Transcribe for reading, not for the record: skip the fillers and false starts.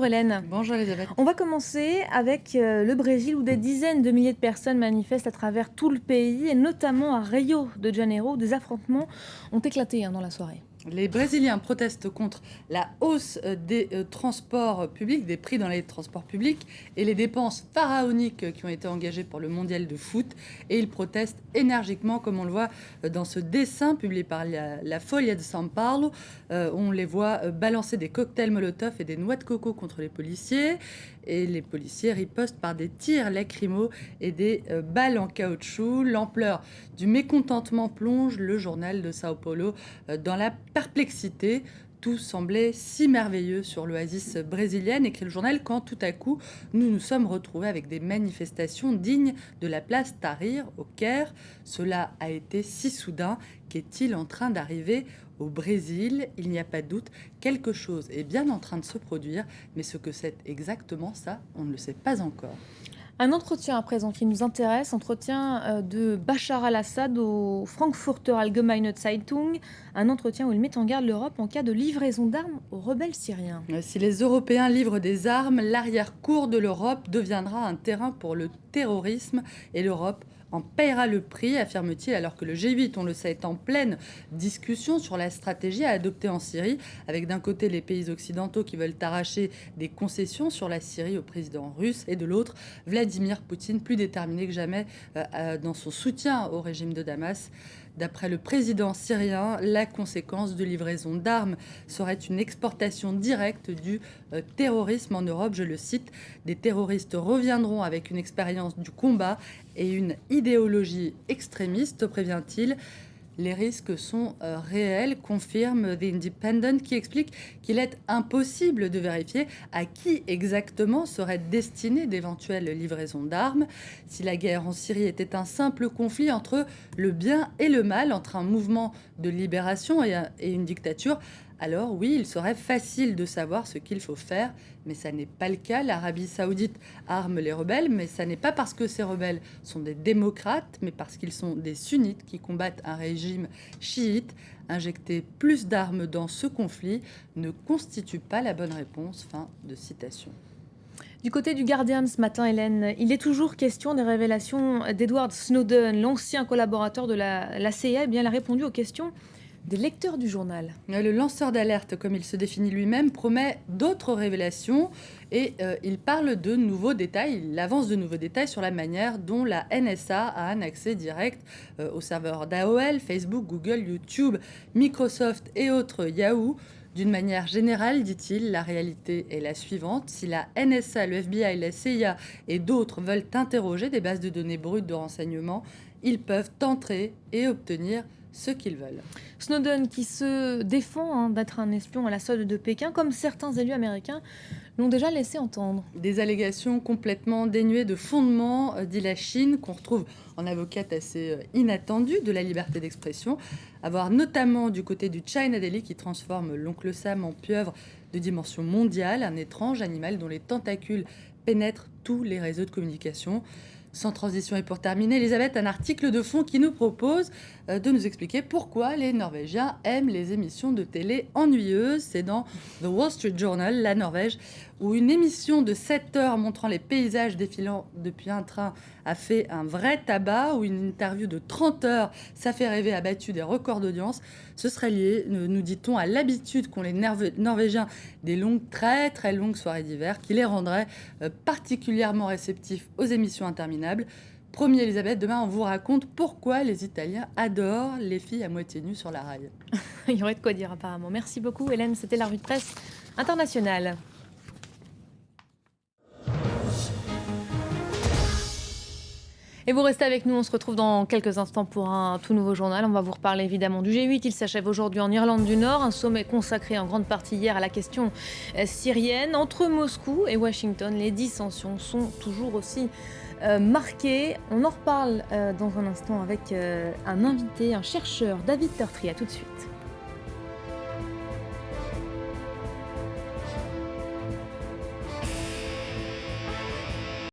Bonjour Hélène. Bonjour Elisabeth. On va commencer avec le Brésil où des dizaines de milliers de personnes manifestent à travers tout le pays et notamment à Rio de Janeiro où des affrontements ont éclaté dans la soirée. Les Brésiliens protestent contre la hausse des transports publics, des prix dans les transports publics et les dépenses pharaoniques qui ont été engagées pour le mondial de foot. Et ils protestent énergiquement, comme on le voit dans ce dessin publié par la Folha de São Paulo. On les voit balancer des cocktails Molotov et des noix de coco contre les policiers. Et les policiers ripostent par des tirs lacrymaux et des balles en caoutchouc. L'ampleur du mécontentement plonge le journal de Sao Paulo dans la perplexité. Tout semblait si merveilleux sur l'oasis brésilienne, écrit le journal, quand tout à coup nous nous sommes retrouvés avec des manifestations dignes de la place Tahrir au Caire. Cela a été si soudain. Qu'est-il en train d'arriver au Brésil? Il n'y a pas de doute, quelque chose est bien en train de se produire, mais ce que c'est exactement ça, on ne le sait pas encore. Un entretien à présent qui nous intéresse, entretien de Bachar al-Assad au Frankfurter Allgemeine Zeitung, un entretien où il met en garde l'Europe en cas de livraison d'armes aux rebelles syriens. Si les Européens livrent des armes, l'arrière-cour de l'Europe deviendra un terrain pour le terrorisme et l'Europe en paiera le prix, affirme-t-il, alors que le G8, on le sait, est en pleine discussion sur la stratégie à adopter en Syrie, avec d'un côté les pays occidentaux qui veulent arracher des concessions sur la Syrie au président russe, et de l'autre, Vladimir Poutine, plus déterminé que jamais dans son soutien au régime de Damas. D'après le président syrien, la conséquence de livraison d'armes serait une exportation directe du terrorisme en Europe. Je le cite, des terroristes reviendront avec une expérience du combat et une idéologie extrémiste, prévient-il. Les risques sont réels, confirme The Independent, qui explique qu'il est impossible de vérifier à qui exactement seraient destinées d'éventuelles livraisons d'armes. Si la guerre en Syrie était un simple conflit entre le bien et le mal, entre un mouvement de libération et une dictature, alors oui, il serait facile de savoir ce qu'il faut faire, mais ça n'est pas le cas. L'Arabie saoudite arme les rebelles, mais ça n'est pas parce que ces rebelles sont des démocrates, mais parce qu'ils sont des sunnites qui combattent un régime chiite. Injecter plus d'armes dans ce conflit ne constitue pas la bonne réponse. Fin de citation. Du côté du Guardian ce matin, Hélène, il est toujours question des révélations d'Edward Snowden, l'ancien collaborateur de la CIA. Eh bien, il a répondu aux questions des lecteurs du journal. Le lanceur d'alerte, comme il se définit lui-même, promet d'autres révélations et il parle de nouveaux détails, il avance de nouveaux détails sur la manière dont la NSA a un accès direct aux serveurs d'AOL, Facebook, Google, YouTube, Microsoft et autres Yahoo. D'une manière générale, dit-il, la réalité est la suivante. Si la NSA, le FBI, la CIA et d'autres veulent interroger des bases de données brutes de renseignement, ils peuvent entrer et obtenir ce qu'ils veulent. Snowden qui se défend d'être un espion à la solde de Pékin, comme certains élus américains l'ont déjà laissé entendre. Des allégations complètement dénuées de fondement, dit la Chine, qu'on retrouve en avocate assez inattendue de la liberté d'expression, à voir notamment du côté du China Daily qui transforme l'oncle Sam en pieuvre de dimension mondiale, un étrange animal dont les tentacules pénètrent tous les réseaux de communication. Sans transition et pour terminer, Elisabeth, un article de fond qui nous propose de nous expliquer pourquoi les Norvégiens aiment les émissions de télé ennuyeuses. C'est dans The Wall Street Journal, la Norvège, où une émission de 7 heures montrant les paysages défilant depuis un train a fait un vrai tabac, où une interview de 30 heures, ça fait rêver, a battu des records d'audience. Ce serait lié, nous dit-on, à l'habitude qu'ont les Norvégiens des longues, très très longues soirées d'hiver, qui les rendraient particulièrement réceptifs aux émissions interminables. Promis Elisabeth, demain on vous raconte pourquoi les Italiens adorent les filles à moitié nues sur la rail. Il y aurait de quoi dire apparemment. Merci beaucoup Hélène, c'était la revue de presse internationale. Et vous restez avec nous, on se retrouve dans quelques instants pour un tout nouveau journal. On va vous reparler évidemment du G8. Il s'achève aujourd'hui en Irlande du Nord, un sommet consacré en grande partie hier à la question syrienne. Entre Moscou et Washington, les dissensions sont toujours aussi marquées. On en reparle dans un instant avec un invité, un chercheur, David Tertry. À tout de suite.